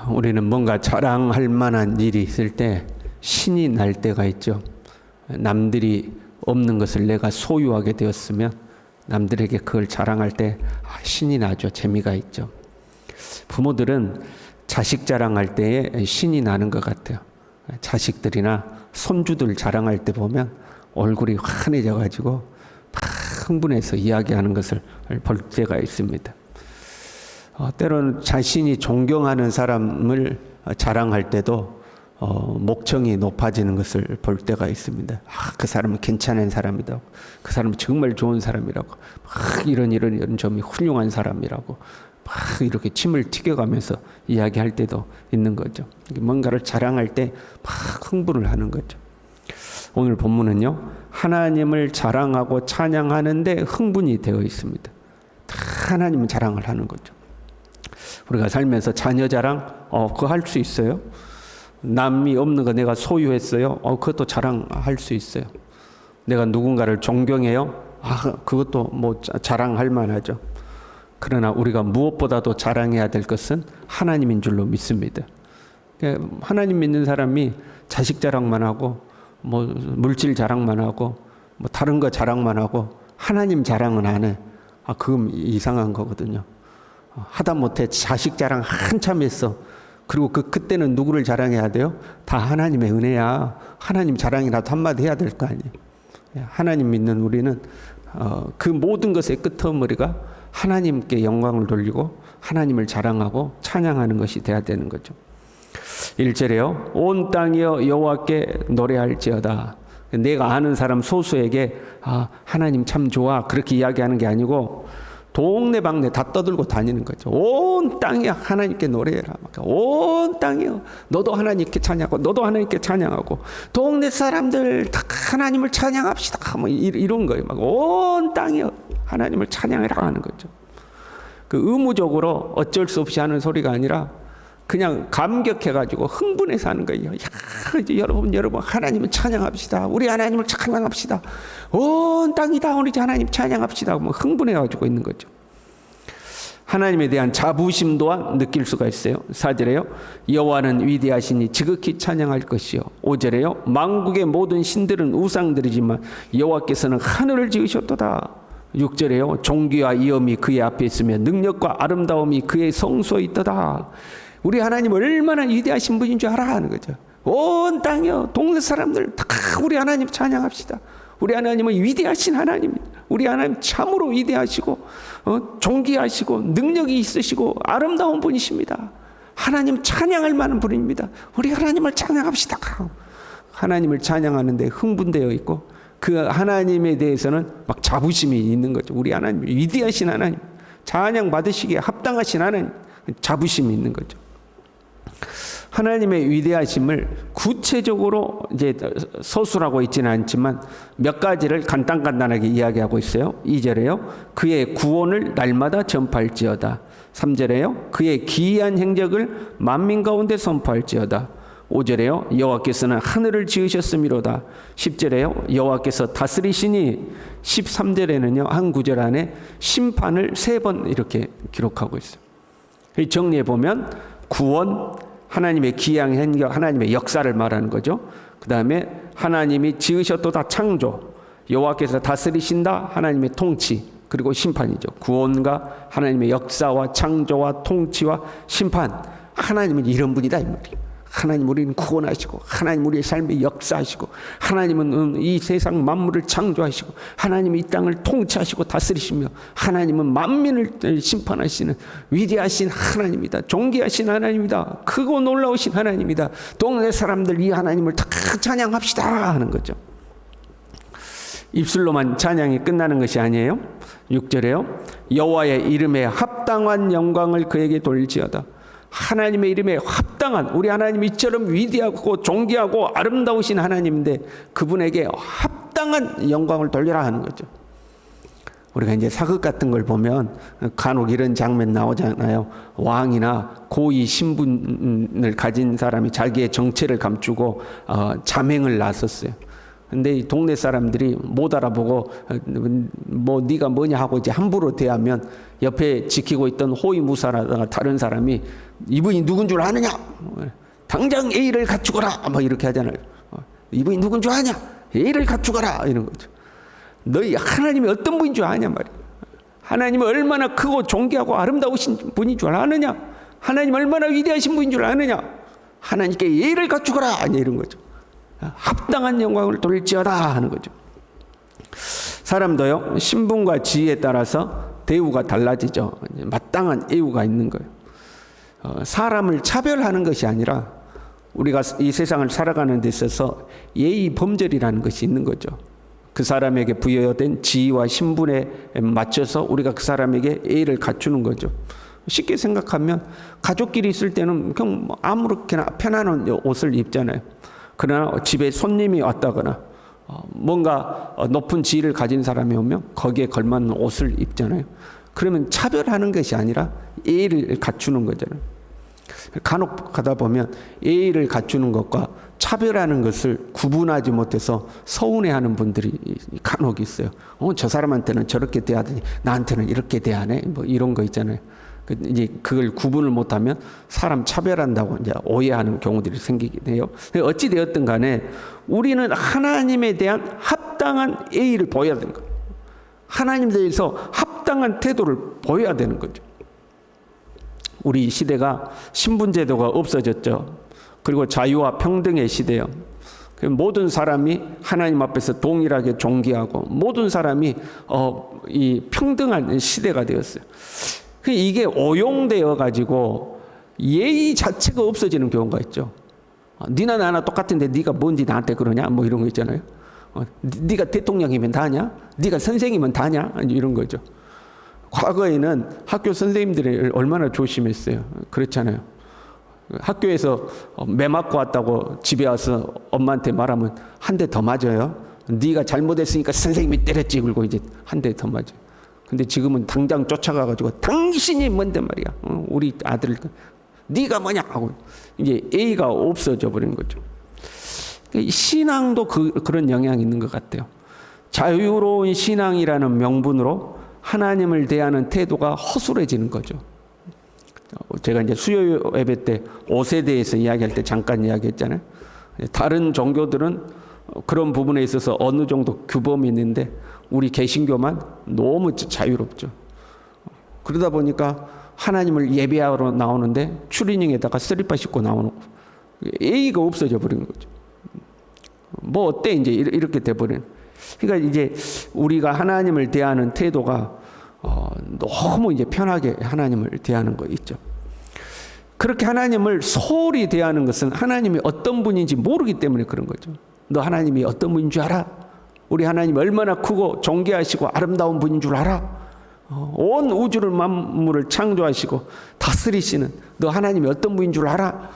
우리는 뭔가 자랑할 만한 일이 있을 때 신이 날 때가 있죠. 남들이 없는 것을 내가 소유하게 되었으면 남들에게 그걸 자랑할 때 신이 나죠. 재미가 있죠. 부모들은 자식 자랑할 때에 신이 나는 것 같아요. 자식들이나 손주들 자랑할 때 보면 얼굴이 환해져 가지고 막 흥분해서 이야기하는 것을 볼 때가 있습니다. 때로는 자신이 존경하는 사람을 자랑할 때도 목청이 높아지는 것을 볼 때가 있습니다. 그 사람은 괜찮은 사람이다. 그 사람은 정말 좋은 사람이라고. 막 이런 점이 훌륭한 사람이라고. 막 이렇게 침을 튀겨가면서 이야기할 때도 있는 거죠. 뭔가를 자랑할 때 막 흥분을 하는 거죠. 오늘 본문은요, 하나님을 자랑하고 찬양하는데 흥분이 되어 있습니다. 다 하나님은 자랑을 하는 거죠. 우리가 살면서 자녀 자랑, 그거 할 수 있어요. 남이 없는 거 내가 소유했어요. 그것도 자랑할 수 있어요. 내가 누군가를 존경해요. 그것도 뭐 자랑할 만하죠. 그러나 우리가 무엇보다도 자랑해야 될 것은 하나님인 줄로 믿습니다. 하나님 믿는 사람이 자식 자랑만 하고, 뭐 물질 자랑만 하고, 뭐 다른 거 자랑만 하고 하나님 자랑은 안 해. 그건 이상한 거거든요. 하다못해 자식 자랑 한참 했어. 그리고 그때는 누구를 자랑해야 돼요? 다 하나님의 은혜야. 하나님 자랑이라도 한마디 해야 될 거 아니에요. 하나님 믿는 우리는 그 모든 것의 끄트머리가 하나님께 영광을 돌리고 하나님을 자랑하고 찬양하는 것이 돼야 되는 거죠. 1절에요. 온 땅이여 여호와께 노래할지어다. 내가 아는 사람 소수에게 하나님 참 좋아 그렇게 이야기하는 게 아니고 동네방네 다 떠들고 다니는 거죠. 온 땅이야 하나님께 노래해라. 온 땅이요 너도 하나님께 찬양하고 너도 하나님께 찬양하고 동네 사람들 다 하나님을 찬양합시다. 뭐 이런 거예요. 온 땅이요 하나님을 찬양해라 하는 거죠. 그 의무적으로 어쩔 수 없이 하는 소리가 아니라 그냥 감격해가지고 흥분해서 하는 거예요. 여러분 하나님을 찬양합시다. 우리 하나님을 찬양합시다. 온 땅이 다 우리 하나님 찬양합시다. 뭐 흥분해가지고 있는 거죠. 하나님에 대한 자부심 또한 느낄 수가 있어요. 4절에요. 여호와는 위대하시니 지극히 찬양할 것이요. 5절에요. 만국의 모든 신들은 우상들이지만 여호와께서는 하늘을 지으셨도다. 6절에요. 존귀와 이엄이 그의 앞에 있으며 능력과 아름다움이 그의 성소에 있도다. 우리 하나님 얼마나 위대하신 분인 줄 알아 하는 거죠. 온 땅이요 동네 사람들 다 우리 하나님 찬양합시다. 우리 하나님은 위대하신 하나님입니다. 우리 하나님 참으로 위대하시고 존귀하시고 능력이 있으시고 아름다운 분이십니다. 하나님 찬양할 만한 분입니다. 우리 하나님을 찬양합시다. 하나님을 찬양하는데 흥분되어 있고 그 하나님에 대해서는 막 자부심이 있는 거죠. 우리 하나님 위대하신 하나님, 찬양 받으시기에 합당하신 하나님, 자부심이 있는 거죠. 하나님의 위대하심을 구체적으로 이제 서술하고 있지는 않지만 몇 가지를 간단하게 이야기하고 있어요. 2절에요. 그의 구원을 날마다 전파할지어다. 3절에요. 그의 기이한 행적을 만민 가운데 선포할지어다. 5절에요. 여호와께서는 하늘을 지으셨음이로다. 10절에요. 여호와께서 다스리시니. 13절에는요. 한 구절 안에 심판을 3번 이렇게 기록하고 있어요. 정리해 보면 구원, 하나님의 기이한 행적, 하나님의 역사를 말하는 거죠. 그 다음에 하나님이 지으셨도다 창조, 여호와께서 다스리신다 하나님의 통치, 그리고 심판이죠. 구원과 하나님의 역사와 창조와 통치와 심판. 하나님은 이런 분이다 이 말이에요. 하나님 우리는 구원하시고 하나님 우리의 삶에 역사하시고 하나님은 이 세상 만물을 창조하시고 하나님이 이 땅을 통치하시고 다스리시며 하나님은 만민을 심판하시는 위대하신 하나님이다. 존귀하신 하나님이다. 크고 놀라우신 하나님이다. 동네 사람들 이 하나님을 다 찬양합시다 하는 거죠. 입술로만 찬양이 끝나는 것이 아니에요. 6절에요. 여호와의 이름에 합당한 영광을 그에게 돌지어다. 하나님의 이름에 합당한, 우리 하나님이 이처럼 위대하고 존귀하고 아름다우신 하나님인데 그분에게 합당한 영광을 돌려라 하는 거죠. 우리가 이제 사극 같은 걸 보면 간혹 이런 장면 나오잖아요. 왕이나 고위 신분을 가진 사람이 자기의 정체를 감추고 자맹을 나섰어요. 근데 이 동네 사람들이 못 알아보고 뭐 네가 뭐냐 하고 이제 함부로 대하면 옆에 지키고 있던 호위무사라든가 다른 사람이 이분이 누군 줄 아느냐? 당장 A를 갖추거라. 막 이렇게 하잖아요. 이분이 누군 줄 아냐? A를 갖추거라. 이런 거죠. 너희 하나님이 어떤 분인 줄 아냐 말이야. 하나님이 얼마나 크고 존귀하고 아름다우신 분인 줄 아느냐? 하나님 얼마나 위대하신 분인 줄 아느냐? 하나님께 A를 갖추거라. 이런 거죠. 합당한 영광을 돌릴지어다 하는 거죠. 사람도요, 신분과 지위에 따라서 대우가 달라지죠. 마땅한 예우가 있는 거예요. 사람을 차별하는 것이 아니라 우리가 이 세상을 살아가는 데 있어서 예의 범절이라는 것이 있는 거죠. 그 사람에게 부여된 지위와 신분에 맞춰서 우리가 그 사람에게 예의를 갖추는 거죠. 쉽게 생각하면 가족끼리 있을 때는 그냥 아무렇게나 편안한 옷을 입잖아요. 그러나 집에 손님이 왔다거나 뭔가 높은 지위를 가진 사람이 오면 거기에 걸맞는 옷을 입잖아요. 그러면 차별하는 것이 아니라 예의를 갖추는 거잖아요. 간혹 가다 보면 예의를 갖추는 것과 차별하는 것을 구분하지 못해서 서운해하는 분들이 간혹 있어요. 저 사람한테는 저렇게 대하더니 나한테는 이렇게 대하네. 뭐 이런 거 있잖아요. 이제 그걸 구분을 못하면 사람 차별한다고 이제 오해하는 경우들이 생기긴 해요. 어찌 되었든 간에 우리는 하나님에 대한 합당한 예의를 보여야 되는 거예요. 하나님에 대해서 합당한 태도를 보여야 되는 거죠. 우리 시대가 신분제도가 없어졌죠. 그리고 자유와 평등의 시대요. 모든 사람이 하나님 앞에서 동일하게 존귀하고 모든 사람이 이 평등한 시대가 되었어요. 이게 오용되어 가지고 예의 자체가 없어지는 경우가 있죠. 니나 나나 똑같은데 네가 뭔지 나한테 그러냐? 뭐 이런 거 있잖아요. 네가 대통령이면 다냐? 네가 선생이면 다냐? 이런 거죠. 과거에는 학교 선생님들이 얼마나 조심했어요. 그렇잖아요. 학교에서 매 맞고 왔다고 집에 와서 엄마한테 말하면 한 대 더 맞아요. 네가 잘못했으니까 선생님이 때렸지. 그리고 이제 한 대 더 맞아요. 근데 지금은 당장 쫓아가가지고 당신이 뭔데 말이야. 우리 아들 네가 뭐냐 하고 이제 예의가 없어져 버리는 거죠. 신앙도 그런 영향이 있는 것 같아요. 자유로운 신앙이라는 명분으로 하나님을 대하는 태도가 허술해지는 거죠. 제가 이제 수요 예배 때 옷에 대해서 이야기할 때 잠깐 이야기했잖아요. 다른 종교들은 그런 부분에 있어서 어느 정도 규범이 있는데 우리 개신교만 너무 자유롭죠. 그러다 보니까 하나님을 예배하러 나오는데 추리닝에다가 슬리퍼 신고 나오는 예의가 없어져 버리는 거죠. 뭐 어때 이제 이렇게 돼버리는. 그러니까 이제 우리가 하나님을 대하는 태도가 너무 이제 편하게 하나님을 대하는 거 있죠. 그렇게 하나님을 소홀히 대하는 것은 하나님이 어떤 분인지 모르기 때문에 그런 거죠. 너 하나님이 어떤 분인 줄 알아? 우리 하나님이 얼마나 크고 존귀하시고 아름다운 분인 줄 알아? 온 우주를 만물을 창조하시고 다스리시는 너 하나님이 어떤 분인 줄 알아?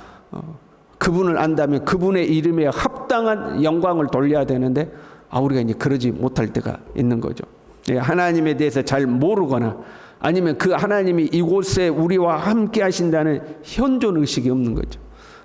그분을 안다면 그분의 이름에 합당한 영광을 돌려야 되는데 우리가 이제 그러지 못할 때가 있는 거죠. 하나님에 대해서 잘 모르거나 아니면 그 하나님이 이곳에 우리와 함께 하신다는 현존 의식이 없는 거죠.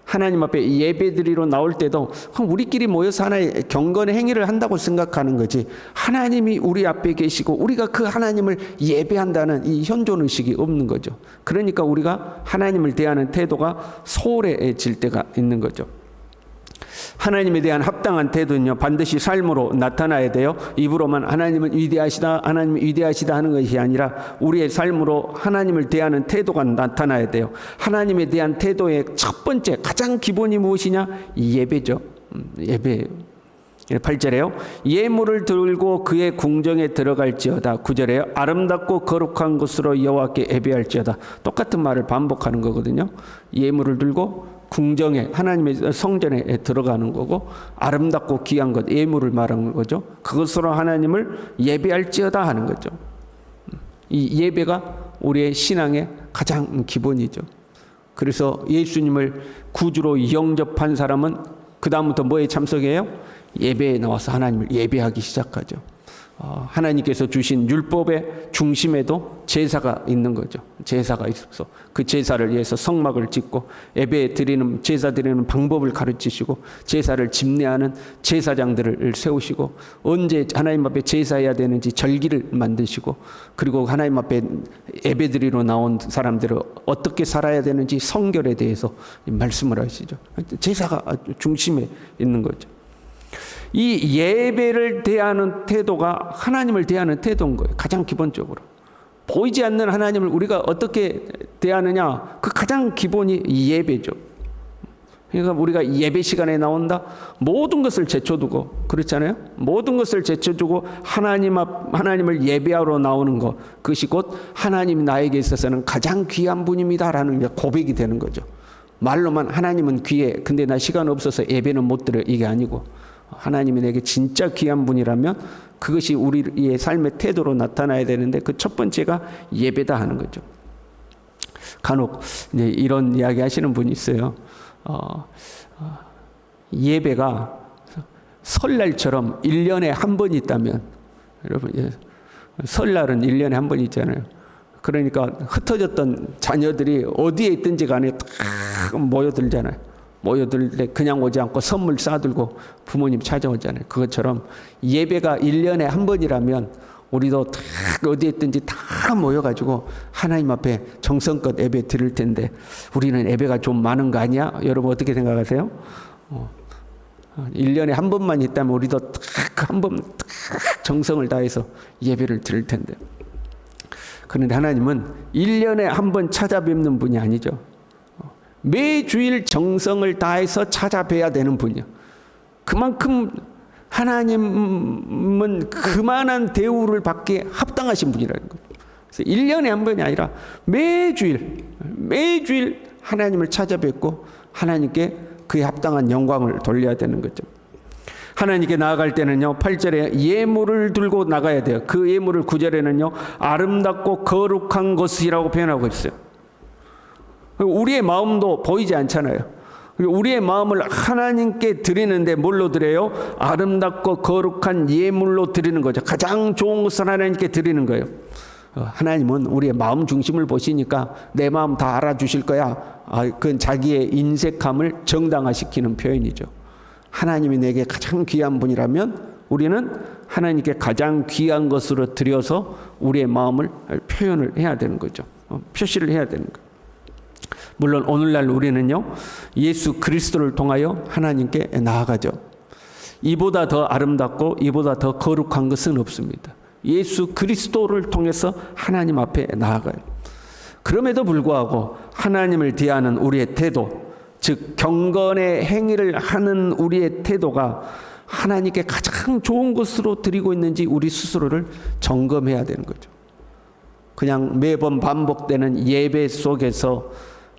하나님 앞에 예배드리러 나올 때도 우리끼리 모여서 하나의 경건의 행위를 한다고 생각하는 거지 하나님이 우리 앞에 계시고 우리가 그 하나님을 예배한다는 이 현존 의식이 없는 거죠. 그러니까 우리가 하나님을 대하는 태도가 소홀해질 때가 있는 거죠. 하나님에 대한 합당한 태도는요 반드시 삶으로 나타나야 돼요. 입으로만 하나님은 위대하시다 하나님은 위대하시다 하는 것이 아니라 우리의 삶으로 하나님을 대하는 태도가 나타나야 돼요. 하나님에 대한 태도의 첫 번째 가장 기본이 무엇이냐? 예배죠. 예배예요. 8절에요. 예물을 들고 그의 궁정에 들어갈지어다. 9절에요. 아름답고 거룩한 곳으로 여호와께 예배할지어다. 똑같은 말을 반복하는 거거든요. 예물을 들고 궁정에 하나님의 성전에 들어가는 거고 아름답고 귀한 것 예물을 말하는 거죠. 그것으로 하나님을 예배할지어다 하는 거죠. 이 예배가 우리의 신앙의 가장 기본이죠. 그래서 예수님을 구주로 영접한 사람은 그 다음부터 뭐에 참석해요? 예배에 나와서 하나님을 예배하기 시작하죠. 하나님께서 주신 율법의 중심에도 제사가 있는 거죠. 제사가 있어서 그 제사를 위해서 성막을 짓고 예배 드리는 제사 드리는 방법을 가르치시고 제사를 집례하는 제사장들을 세우시고 언제 하나님 앞에 제사해야 되는지 절기를 만드시고 그리고 하나님 앞에 예배 드리러 나온 사람들을 어떻게 살아야 되는지 성결에 대해서 말씀을 하시죠. 제사가 중심에 있는 거죠. 이 예배를 대하는 태도가 하나님을 대하는 태도인 거예요. 가장 기본적으로. 보이지 않는 하나님을 우리가 어떻게 대하느냐, 그 가장 기본이 예배죠. 그러니까 우리가 예배 시간에 나온다, 모든 것을 제쳐두고, 그렇잖아요. 모든 것을 제쳐두고 하나님을 예배하러 나오는 것, 그것이 곧 하나님이 나에게 있어서는 가장 귀한 분입니다라는 고백이 되는 거죠. 말로만 하나님은 귀해, 근데 나 시간 없어서 예배는 못 드려, 이게 아니고 하나님이 내게 진짜 귀한 분이라면 그것이 우리의 삶의 태도로 나타나야 되는데 그 첫 번째가 예배다 하는 거죠. 간혹 이제 이런 이야기 하시는 분이 있어요. 예배가 설날처럼 1년에 한 번 있다면, 여러분, 설날은 1년에 한 번 있잖아요. 그러니까 흩어졌던 자녀들이 어디에 있든지 간에 딱 모여들잖아요. 모여들 때 그냥 오지 않고 선물 싸들고 부모님 찾아오잖아요. 그것처럼 예배가 1년에 한 번이라면 우리도 다 어디에 있든지 다 모여가지고 하나님 앞에 정성껏 예배 드릴 텐데 우리는 예배가 좀 많은 거 아니야? 여러분 어떻게 생각하세요? 1년에 한 번만 있다면 우리도 딱 한 번 정성을 다해서 예배를 드릴 텐데. 그런데 하나님은 1년에 한 번 찾아뵙는 분이 아니죠. 매주일 정성을 다해서 찾아뵈야 되는 분이요. 그만큼 하나님은 그만한 대우를 받기에 합당하신 분이라는 거예요. 그래서 1년에 한 번이 아니라 매주일 하나님을 찾아뵙고 하나님께 그에 합당한 영광을 돌려야 되는 거죠. 하나님께 나아갈 때는요, 8절에 예물을 들고 나가야 돼요. 그 예물을 9절에는요, 아름답고 거룩한 것이라고 표현하고 있어요. 우리의 마음도 보이지 않잖아요. 우리의 마음을 하나님께 드리는데 뭘로 드려요? 아름답고 거룩한 예물로 드리는 거죠. 가장 좋은 것을 하나님께 드리는 거예요. 하나님은 우리의 마음 중심을 보시니까 내 마음 다 알아주실 거야. 그건 자기의 인색함을 정당화시키는 표현이죠. 하나님이 내게 가장 귀한 분이라면 우리는 하나님께 가장 귀한 것으로 드려서 우리의 마음을 표현을 해야 되는 거죠. 표시를 해야 되는 거예요. 물론 오늘날 우리는요, 예수 그리스도를 통하여 하나님께 나아가죠. 이보다 더 아름답고 이보다 더 거룩한 것은 없습니다. 예수 그리스도를 통해서 하나님 앞에 나아가요. 그럼에도 불구하고 하나님을 대하는 우리의 태도, 즉 경건의 행위를 하는 우리의 태도가 하나님께 가장 좋은 것으로 드리고 있는지 우리 스스로를 점검해야 되는 거죠. 그냥 매번 반복되는 예배 속에서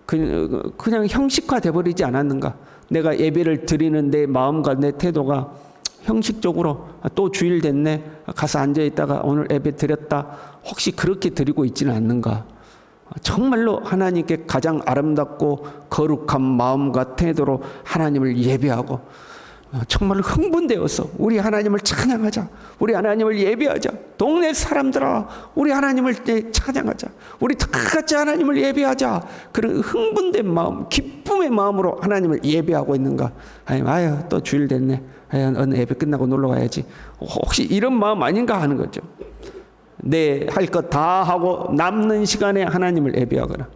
그냥 형식화돼 버리지 않았는가? 내가 예배를 드리는 내 마음과 내 태도가 형식적으로 또 주일 됐네, 가서 앉아있다가 오늘 예배 드렸다, 혹시 그렇게 드리고 있지는 않는가? 정말로 하나님께 가장 아름답고 거룩한 마음과 태도로 하나님을 예배하고 정말로 흥분되어서 우리 하나님을 찬양하자, 우리 하나님을 예배하자, 동네 사람들아 우리 하나님을 찬양하자, 우리 다 같이 하나님을 예배하자, 그런 흥분된 마음, 기쁨의 마음으로 하나님을 예배하고 있는가? 아유 또 주일 됐네, 오늘 예배 끝나고 놀러 가야지, 혹시 이런 마음 아닌가 하는 거죠. 내 할 것 다 하고 남는 시간에 하나님을 예배하거나,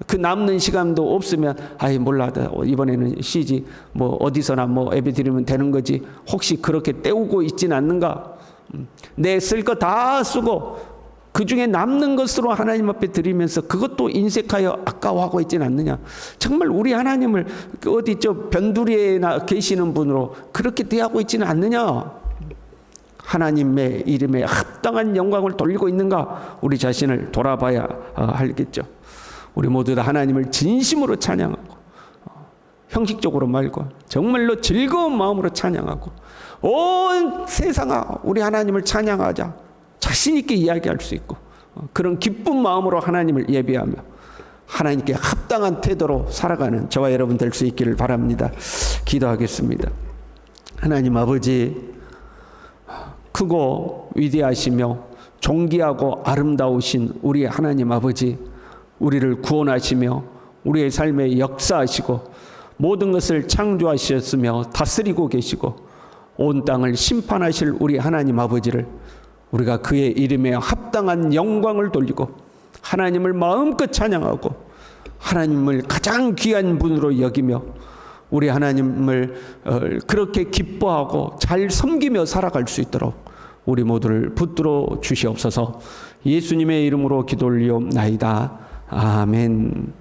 그 남는 시간도 없으면 몰라, 이번에는 쉬지, 뭐 어디서나 뭐 예배 드리면 되는 거지, 혹시 그렇게 때우고 있진 않는가? 내 쓸 거 다 쓰고 그 중에 남는 것으로 하나님 앞에 드리면서 그것도 인색하여 아까워하고 있진 않느냐? 정말 우리 하나님을 어디 변두리에 계시는 분으로 그렇게 대하고 있지는 않느냐? 하나님의 이름에 합당한 영광을 돌리고 있는가? 우리 자신을 돌아봐야 알겠죠. 우리 모두 다 하나님을 진심으로 찬양하고, 형식적으로 말고 정말로 즐거운 마음으로 찬양하고, 온 세상아 우리 하나님을 찬양하자, 자신 있게 이야기할 수 있고, 그런 기쁜 마음으로 하나님을 예배하며 하나님께 합당한 태도로 살아가는 저와 여러분 될 수 있기를 바랍니다. 기도하겠습니다. 하나님 아버지, 크고 위대하시며 존귀하고 아름다우신 우리 하나님 아버지, 우리를 구원하시며 우리의 삶에 역사하시고 모든 것을 창조하셨으며 다스리고 계시고 온 땅을 심판하실 우리 하나님 아버지를 우리가 그의 이름에 합당한 영광을 돌리고 하나님을 마음껏 찬양하고 하나님을 가장 귀한 분으로 여기며 우리 하나님을 그렇게 기뻐하고 잘 섬기며 살아갈 수 있도록 우리 모두를 붙들어 주시옵소서. 예수님의 이름으로 기도 올리옵나이다. 아멘.